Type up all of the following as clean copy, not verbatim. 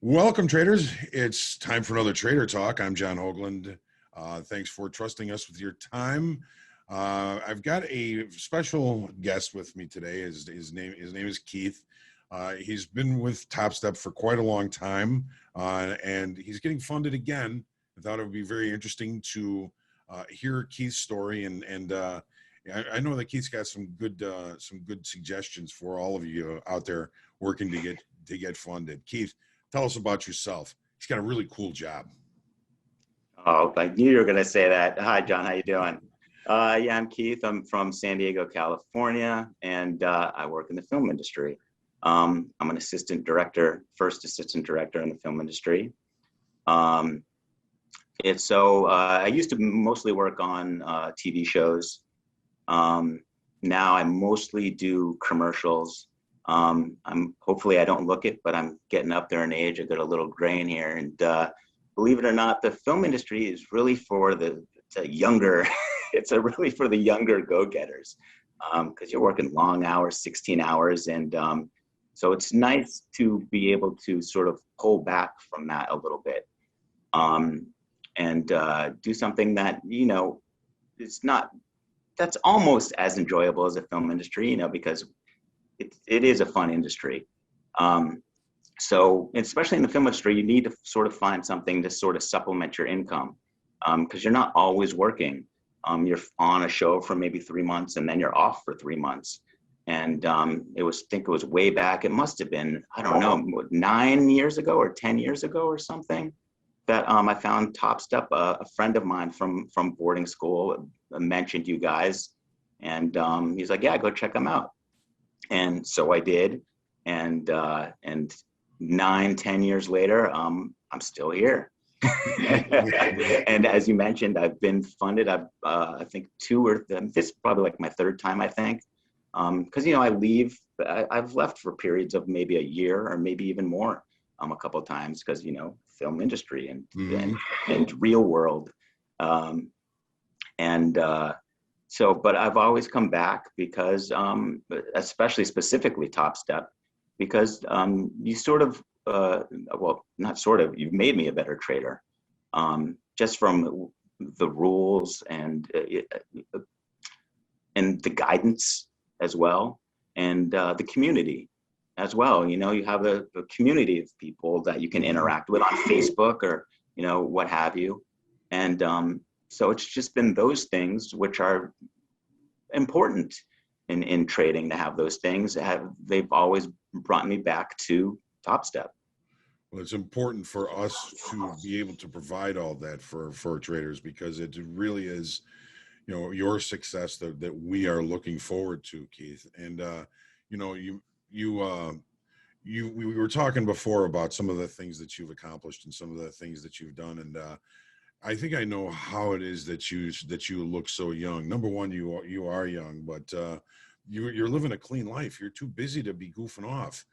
Welcome, traders. It's time for another Trader Talk. I'm John Hoagland. Thanks for trusting us with your time. I've got a special guest with me today. His name is Keith. He's been with Topstep for quite a long time, and he's getting funded again. I thought it would be very interesting to hear Keith's story, and I know that Keith's got some good suggestions for all of you out there working to get funded. Keith, tell us about yourself. He's got a really cool job. Oh, I knew you were going to say that. Hi, John. How you doing? Yeah, I'm Keith. I'm from San Diego, California, and I work in the film industry. I'm an assistant director, first assistant director in the film industry. I used to mostly work on TV shows. Now I mostly do commercials. Hopefully I don't look it, but I'm getting up there in age. I got a little gray in here, and believe it or not, the film industry is really for the younger. It's really for the younger go-getters, because you're working long hours, 16 hours, and so it's nice to be able to sort of pull back from that a little bit, and do something that it's not. That's almost as enjoyable as the film industry, because it is a fun industry. So especially in the film industry, you need to sort of find something to sort of supplement your income, because you're not always working. You're on a show for maybe 3 months and then you're off for 3 months. And I think it was way back. It must have been, I don't know, 9 years ago or 10 years ago or something, that I found Topstep. A friend of mine from boarding school mentioned you guys, and he's like, yeah, go check them out. And so I did, and 9-10 years later, I'm still here. And as you mentioned, I've been funded. I think this is probably like my third time, I think, because I've left for periods of maybe a year or maybe even more, a couple of times, because film industry and real world, but I've always come back because, especially specifically Topstep, because you sort of, not sort of, you've made me a better trader, just from the rules and the guidance as well, and the community as well. You have a community of people that you can interact with on Facebook or, what have you. And so it's just been those things which are important in trading, to have those things. They've always brought me back to Topstep. Well, it's important for us to be able to provide all that for traders, because it really is, your success that we are looking forward to, Keith. And we were talking before about some of the things that you've accomplished and some of the things that you've done, and I think I know how it is that you look so young. Number one, you are young, but you're living a clean life. You're too busy to be goofing off.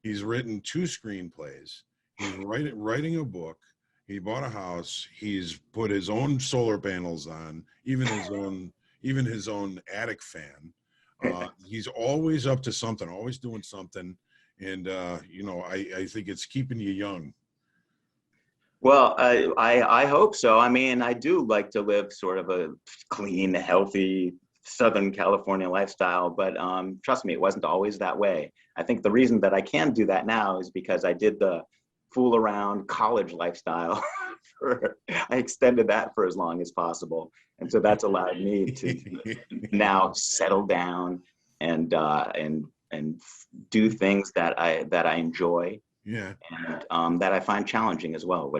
He's written 2 screenplays. He's writing a book. He bought a house. He's put his own solar panels on, even his own attic fan. He's always up to something, always doing something, and I think it's keeping you young. Well, I hope so. I mean, I do like to live sort of a clean, healthy Southern California lifestyle, but trust me, it wasn't always that way. I think the reason that I can do that now is because I did the fool around college lifestyle. I extended that for as long as possible, and so that's allowed me to now settle down and do things that I enjoy. Yeah, and that I find challenging as well,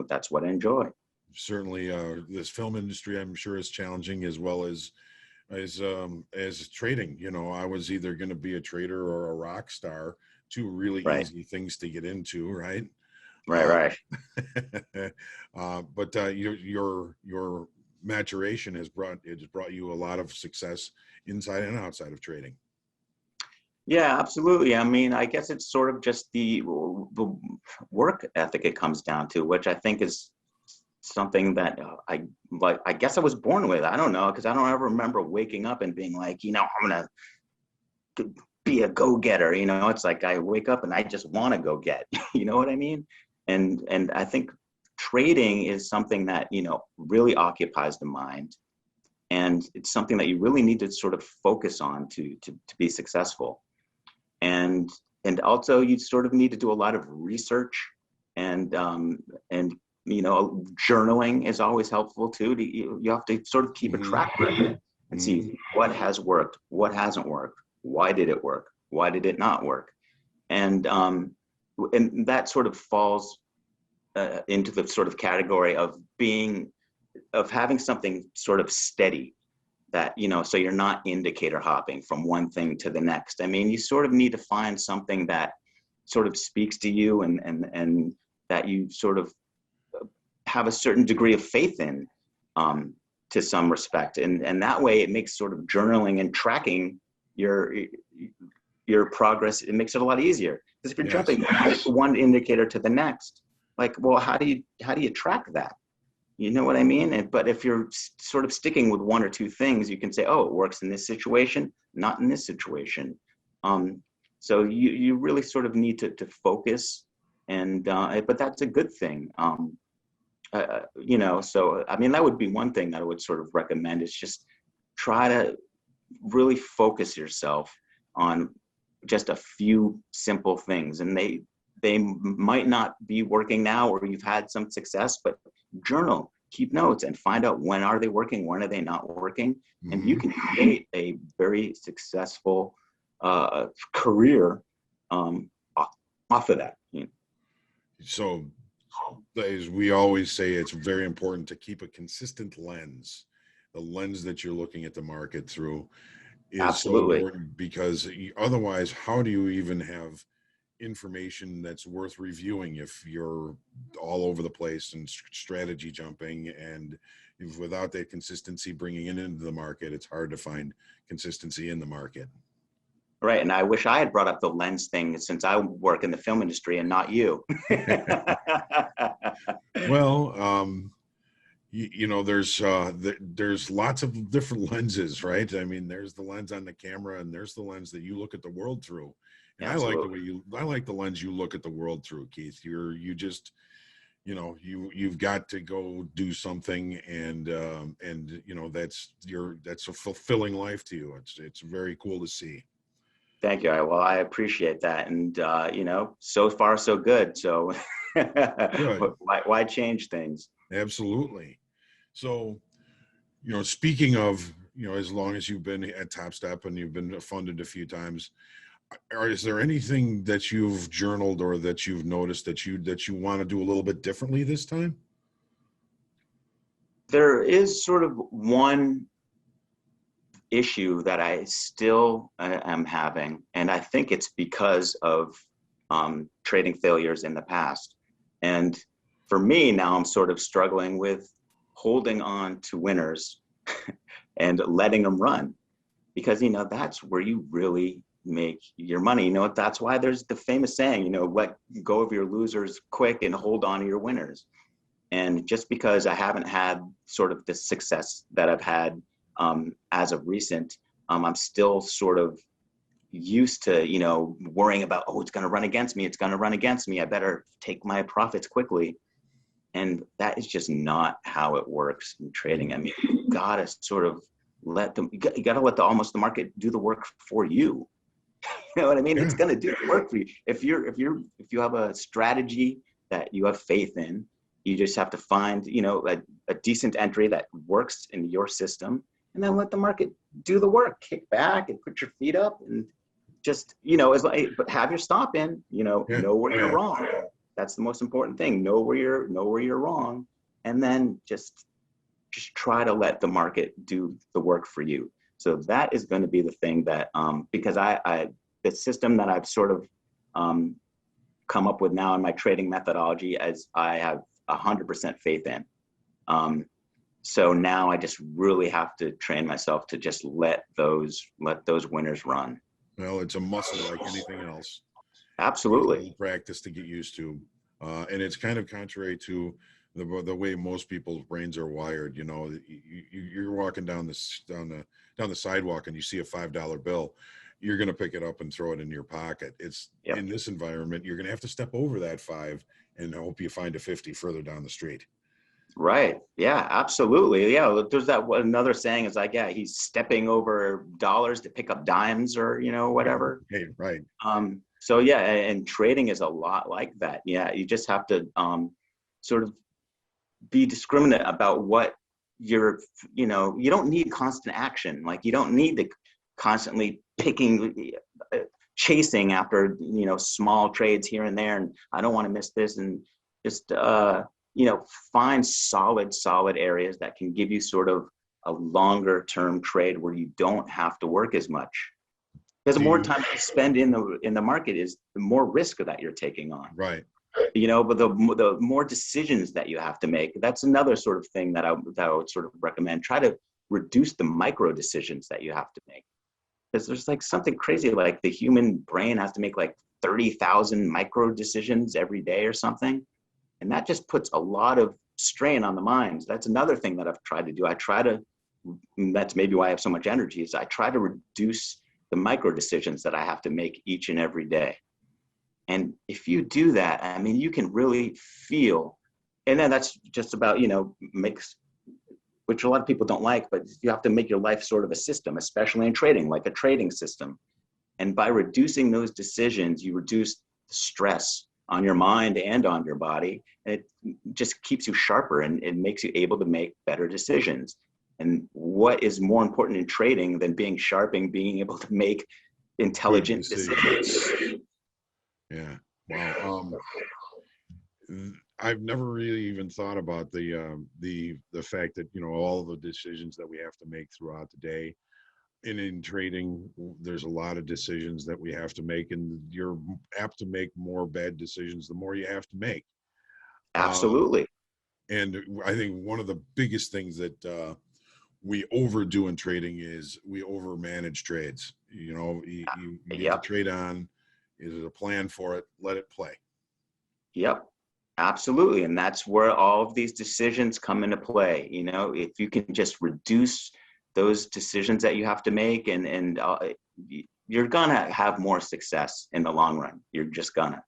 that's what I enjoy. Certainly, this film industry, I'm sure, is challenging, as well as trading. I was either going to be a trader or a rock star, 2 really easy things to get into, right? Right. But your maturation has brought you a lot of success inside and outside of trading. Yeah, absolutely. I mean, I guess it's sort of just the work ethic it comes down to, which I think is something that I like. I guess I was born with. I don't know, because I don't ever remember waking up and being like, I'm gonna be a go-getter. It's like I wake up and I just want to go get, you know what I mean? And I think trading is something that, really occupies the mind. And it's something that you really need to sort of focus on to be successful. And also you sort of need to do a lot of research, and journaling is always helpful too. You have to sort of keep a track record and see what has worked, what hasn't worked, why did it work, why did it not work, and that sort of falls into the sort of category of having something sort of steady, that, so you're not indicator hopping from one thing to the next. I mean, you sort of need to find something that sort of speaks to you, and that you sort of have a certain degree of faith in, to some respect. And that way it makes sort of journaling and tracking your progress, it makes it a lot easier. Because if you're jumping one indicator to the next, like, well, how do you track that? You know what I mean? But if you're sort of sticking with one or two things, you can say, oh, it works in this situation, not in this situation. So you really sort of need to focus, and but that's a good thing. So I mean, that would be one thing that I would sort of recommend, is just try to really focus yourself on just a few simple things, and they might not be working now, or you've had some success, but journal, keep notes, and find out when are they working, when are they not working. And you can create a very successful career off of that. So, as we always say, it's very important to keep a consistent lens. The lens that you're looking at the market through is Absolutely so important, because otherwise, how do you even have information that's worth reviewing if you're all over the place and strategy jumping? And if, without that consistency bringing it into the market, it's hard to find consistency in the market. Right. And I wish I had brought up the lens thing, since I work in the film industry and not you. Well, there's lots of different lenses, right? I mean, there's the lens on the camera, and there's the lens that you look at the world through. And Absolutely. I like the lens you look at the world through, Keith. You've got to go do something, and that's a fulfilling life to you. It's very cool to see. Thank you. Well, I appreciate that. And, so far, so good. So Good. why change things? Absolutely. So, speaking of, as long as you've been at Topstep and you've been funded a few times, is there anything that you've journaled or that you've noticed that you want to do a little bit differently this time? There is sort of one issue that I still am having, and I think it's because of trading failures in the past. And for me now, I'm sort of struggling with holding on to winners and letting them run, because that's where you really make your money. That's why there's the famous saying, let go of your losers quick and hold on to your winners. And just because I haven't had sort of the success that I've had as of recent, I'm still sort of used to, worrying about, oh, it's going to run against me. It's going to run against me. I better take my profits quickly. And that is just not how it works in trading. I mean, you gotta sort of you gotta let the market do the work for you. You know what I mean? Yeah. It's going to do the work for you. If you have a strategy that you have faith in, you just have to find, a decent entry that works in your system, and then let the market do the work. Kick back and put your feet up, and just, but have your stop in, know where you're wrong. That's the most important thing. Know where you're wrong, and then just try to let the market do the work for you. So that is going to be the thing that, because the system that I've sort of come up with now in my trading methodology, as I have 100% faith in. So now I just really have to train myself to just let those winners run. Well, it's a muscle like anything else. Absolutely. Practice to get used to. And it's kind of contrary to the way most people's brains are wired. You're walking down the sidewalk and you see a $5 bill. you're going to pick it up and throw it in your pocket. It's Yep. in this environment, you're going to have to step over that 5 and hope you find a 50 further down the street. Right. Yeah, absolutely. Yeah. There's that another saying is like, yeah, he's stepping over dollars to pick up dimes or, whatever. Hey, right. So yeah, and trading is a lot like that. Yeah. You just have to sort of be discriminate about what you're, you don't need constant action. Like you don't need to constantly chasing after, small trades here and there. And I don't want to miss this. And just, find solid areas that can give you sort of a longer term trade where you don't have to work as much. Because the more time you spend in the market is the more risk that you're taking on. Right. But the more decisions that you have to make, that's another sort of thing that I would sort of recommend. Try to reduce the micro decisions that you have to make. Because there's like something crazy, like the human brain has to make like 30,000 micro decisions every day or something. And that just puts a lot of strain on the mind. That's another thing that I've tried to do. That's maybe why I have so much energy, is I try to reduce the micro decisions that I have to make each and every day. And if you do that, I mean, you can really feel, and then that's just about, which a lot of people don't like, but you have to make your life sort of a system, especially in trading, like a trading system. And by reducing those decisions, you reduce the stress on your mind and on your body. And it just keeps you sharper and it makes you able to make better decisions. And what is more important in trading than being sharp and being able to make intelligent decisions? Yeah. Wow. I've never really even thought about the fact that, all the decisions that we have to make throughout the day. And in trading, there's a lot of decisions that we have to make, and you're apt to make more bad decisions the more you have to make. Absolutely. And I think one of the biggest things that we overdo in trading is we overmanage trades. You get the trade on. Is it a plan for it? Let it play. Yep. Absolutely. And that's where all of these decisions come into play. If you can just reduce those decisions that you have to make, and you're gonna have more success in the long run. You're just gonna.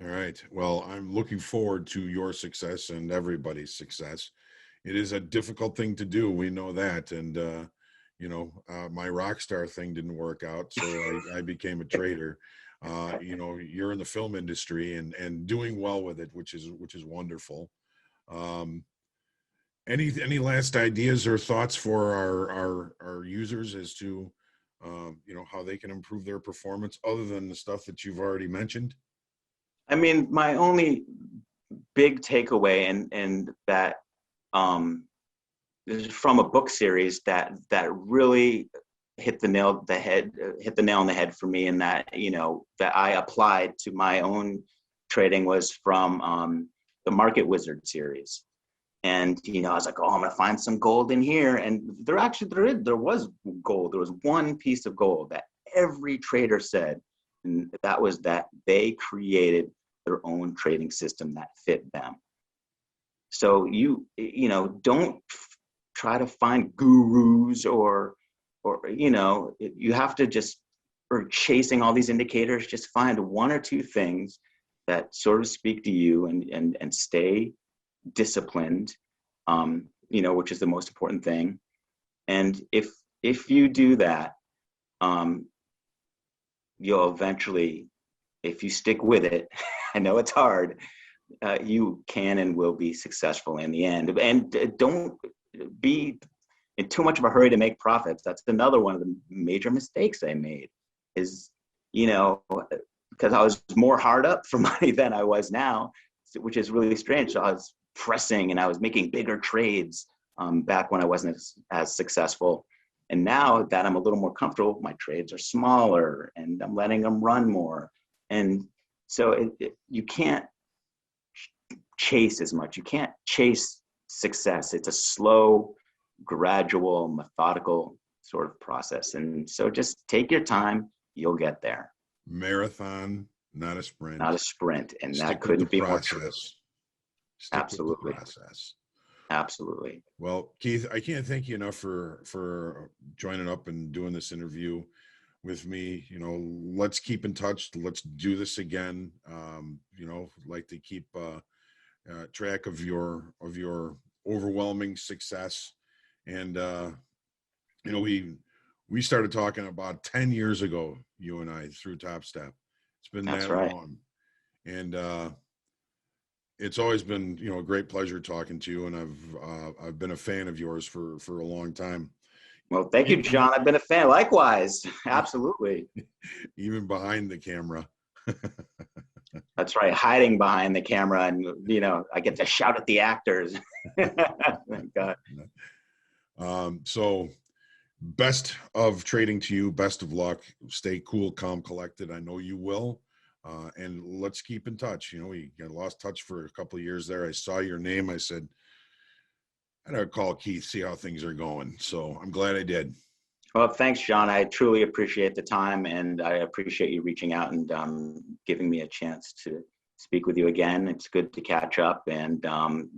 All right. Well, I'm looking forward to your success and everybody's success. It is a difficult thing to do. We know that. And, my rock star thing didn't work out. So I became a trader. You're in the film industry and doing well with it, which is wonderful. Any last ideas or thoughts for our users as to, how they can improve their performance other than the stuff that you've already mentioned? I mean, my only big takeaway and that is from a book series that really hit the nail on the head for me, and that that I applied to my own trading was from the Market Wizard series. And I was like, oh, I'm gonna find some gold in here, and there was gold. There was one piece of gold that every trader said, and that was that they created their own trading system that fit them. So don't try to find gurus or you have to just, or chasing all these indicators, just find one or two things that sort of speak to you and stay disciplined, which is the most important thing. And if you do that, you'll eventually, if you stick with it, I know it's hard, you can and will be successful in the end. And don't be in too much of a hurry to make profits. That's another one of the major mistakes I made, is, because I was more hard up for money than I was now, which is really strange. So I was pressing and I was making bigger trades back when I wasn't as successful. And now that I'm a little more comfortable, my trades are smaller and I'm letting them run more. And so you can't chase as much. You can't chase success. It's a slow, gradual, methodical sort of process. And so just take your time, you'll get there. Marathon, not a sprint. Not a sprint. And Stick that couldn't be more true. Stick Absolutely. with the process. Absolutely. Well, Keith, I can't thank you enough for joining up and doing this interview with me. You know, let's keep in touch. Let's do this again. You know, like to keep track of your overwhelming success. And you know, we started talking about 10 years ago, you and I, through Topstep. It's been That's that right. long. And it's always been, you know, a great pleasure talking to you. And I've been a fan of yours for a long time. Well, thank you, Even John. I've been a fan. Likewise. Absolutely. even behind the camera. That's right. Hiding behind the camera, and I get to shout at the actors. Thank God. So best of trading to you. Best of luck. Stay cool, calm, collected. I know you will. And let's keep in touch. You know, we got lost touch for a couple of years there. I saw your name. I said, I gotta call Keith, see how things are going. So I'm glad I did. Well, thanks, John. I truly appreciate the time, and I appreciate you reaching out and giving me a chance to speak with you again. It's good to catch up, and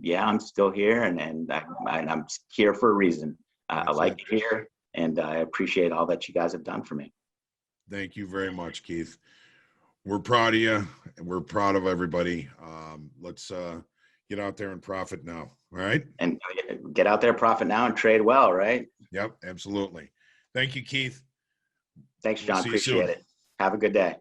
yeah, I'm still here, and I'm here for a reason. I That's like it. it here, and I appreciate all that you guys have done for me. Thank you very much, Keith. We're proud of you, and we're proud of everybody. Let's get out there and profit now. All right. And get out there, profit now, and trade well, right? Yep, absolutely. Thank you, Keith. Thanks, We'll John. see you soon. Appreciate it. Have a good day.